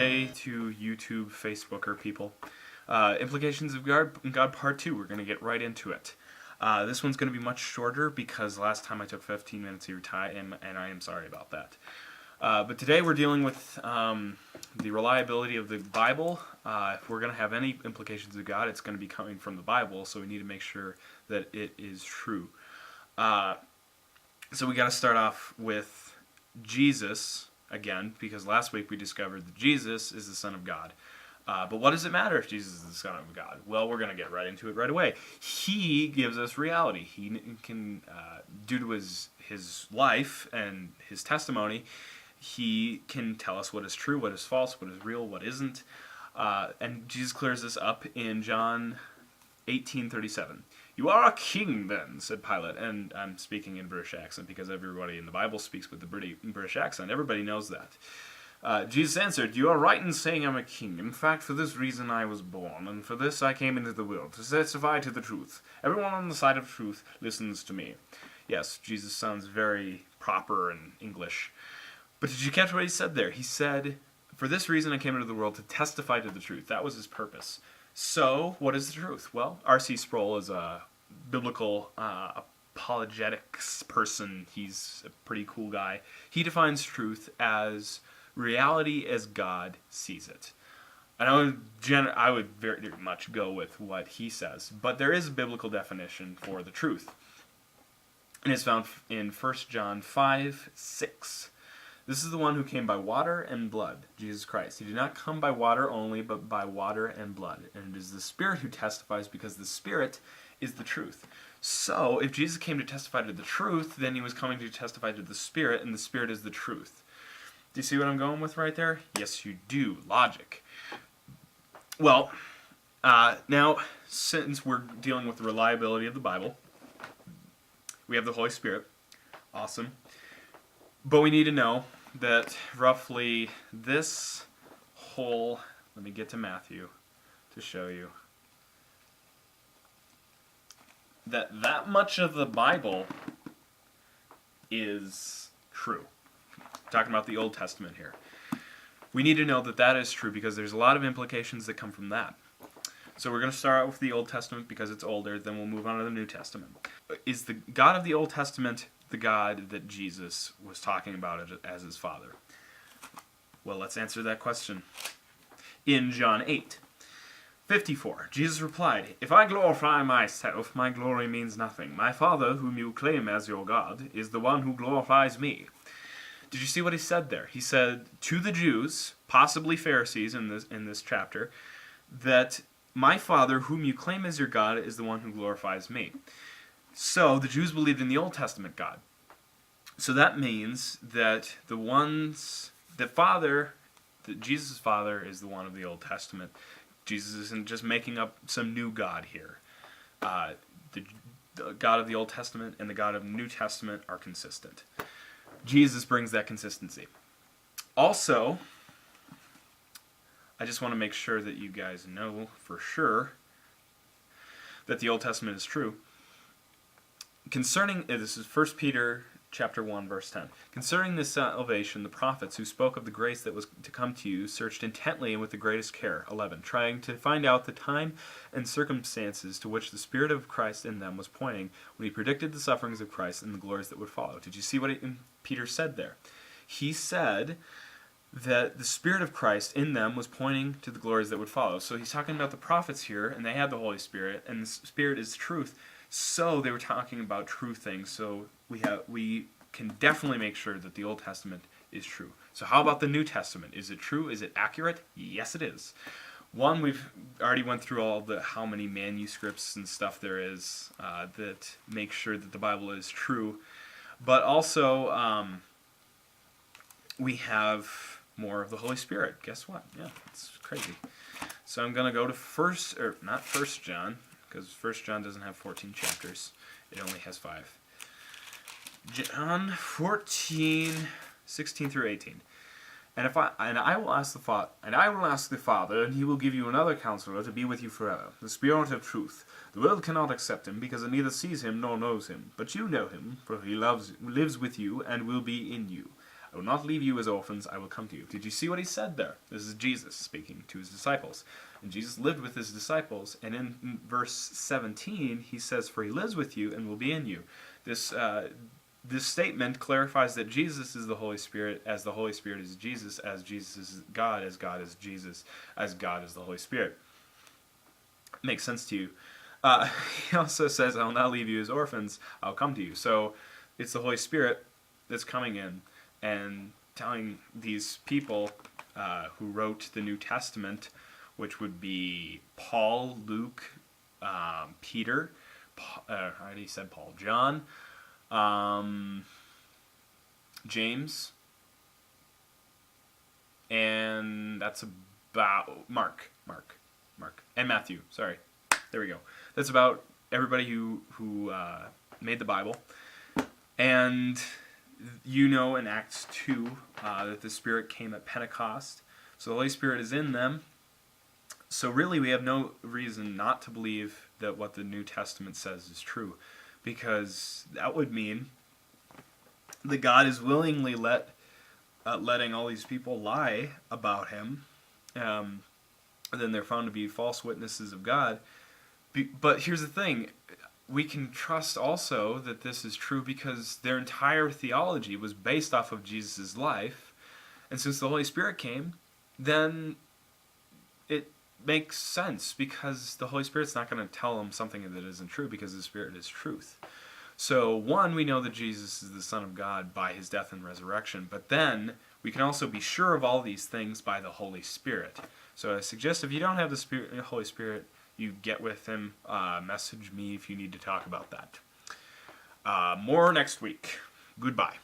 day to YouTube, Facebooker people. Implications of God Part 2. We're going to get right into it. This one's going to be much shorter because last time I took 15 minutes of your time, and I am sorry about that. But today we're dealing with the reliability of the Bible. If we're going to have any implications of God, it's going to be coming from the Bible, so we need to make sure that it is true. So we got to start off with Jesus again, because last week we discovered that Jesus is the Son of God. But what does it matter if Jesus is the Son of God? Well, we're going to get right into it right away. He gives us reality. He can, due to his life and his testimony, he can tell us what is true, what is false, what is real, what isn't. And Jesus clears this up in John 18:37. "You are a king then," said Pilate. And I'm speaking in British accent because everybody in the Bible speaks with the British accent. Everybody knows that. Jesus answered, "You are right in saying I'm a king. In fact, for this reason I was born, and for this I came into the world, to testify to the truth. Everyone on the side of truth listens to me." Yes, Jesus sounds very proper and English. But did you catch what he said there? He said, "For this reason I came into the world, to testify to the truth." That was his purpose. So, what is the truth? Well, R.C. Sproul is a biblical apologetics person. He's a pretty cool guy. He defines truth as reality as God sees it. And I would very much go with what he says. But there is a biblical definition for the truth. And it's found in 1 John 5:6. "This is the one who came by water and blood, Jesus Christ. He did not come by water only, but by water and blood. And it is the Spirit who testifies, because the Spirit is the truth." So, if Jesus came to testify to the truth, then he was coming to testify to the Spirit, and the Spirit is the truth. Do you see what I'm going with right there? Yes, you do. Logic. Well, now, since we're dealing with the reliability of the Bible, we have the Holy Spirit. Awesome. But we need to know that roughly this whole... Let me get to Matthew to show you. That much of the Bible is true. Talking about the Old Testament here. We need to know that that is true because there's a lot of implications that come from that. So we're going to start out with the Old Testament because it's older, then we'll move on to the New Testament. Is the God of the Old Testament the God that Jesus was talking about as his Father? Well, let's answer that question. In John 8:54, Jesus replied, "If I glorify myself, my glory means nothing. My Father, whom you claim as your God, is the one who glorifies me." Did you see what he said there? He said to the Jews, possibly Pharisees in this chapter, that my Father, whom you claim as your God, is the one who glorifies me. So the Jews believed in the Old Testament God. So that means that Jesus' Father is the one of the Old Testament. Jesus isn't just making up some new God here. The God of the Old Testament and the God of the New Testament are consistent. Jesus brings that consistency. Also, I just want to make sure that you guys know for sure that the Old Testament is true. This is 1 Peter chapter 1, verse 10. "Concerning this salvation, the prophets who spoke of the grace that was to come to you searched intently and with the greatest care," 11, "trying to find out the time and circumstances to which the Spirit of Christ in them was pointing when he predicted the sufferings of Christ and the glories that would follow." Did you see what Peter said there? He said that the Spirit of Christ in them was pointing to the glories that would follow. So he's talking about the prophets here, and they had the Holy Spirit, and the Spirit is truth. So they were talking about true things. So we can definitely make sure that the Old Testament is true. So how about the New Testament? Is it true? Is it accurate? Yes, it is. One, we've already went through how many manuscripts and stuff there is that make sure that the Bible is true. But also, we have more of the Holy Spirit. Guess what? Yeah, it's crazy. So I'm going to go to not First John, because 1 John doesn't have 14 chapters. It only has 5. John 14, 16 through 18. And I will ask the Father, and he will give you another counselor to be with you forever, the Spirit of truth. The world cannot accept him, because it neither sees him nor knows him. But you know him, for he lives with you and will be in you. I will not leave you as orphans, I will come to you. Did you see what he said there? This is Jesus speaking to his disciples. And Jesus lived with his disciples, and in verse 17, he says, for he lives with you and will be in you. This statement clarifies that Jesus is the Holy Spirit, as the Holy Spirit is Jesus, as Jesus is God, as God is Jesus, as God is the Holy Spirit. Makes sense to you. He also says, I will not leave you as orphans, I'll come to you. So it's the Holy Spirit that's coming in and telling these people who wrote the New Testament, which would be Paul, Luke, Peter, I already said Paul, John, James, and that's about Mark, and Matthew. Sorry, there we go. That's about everybody who made the Bible. And you know in Acts 2 that the Spirit came at Pentecost. So the Holy Spirit is in them. So really we have no reason not to believe that what the New Testament says is true. Because that would mean that God is willingly letting all these people lie about him. And then they're found to be false witnesses of God. But here's the thing. We can trust also that this is true because their entire theology was based off of Jesus' life. And since the Holy Spirit came, then it makes sense because the Holy Spirit's not going to tell them something that isn't true because the Spirit is truth. So, one, we know that Jesus is the Son of God by his death and resurrection, but then we can also be sure of all these things by the Holy Spirit. So I suggest if you don't have the Holy Spirit, you get with him, message me if you need to talk about that. More next week. Goodbye.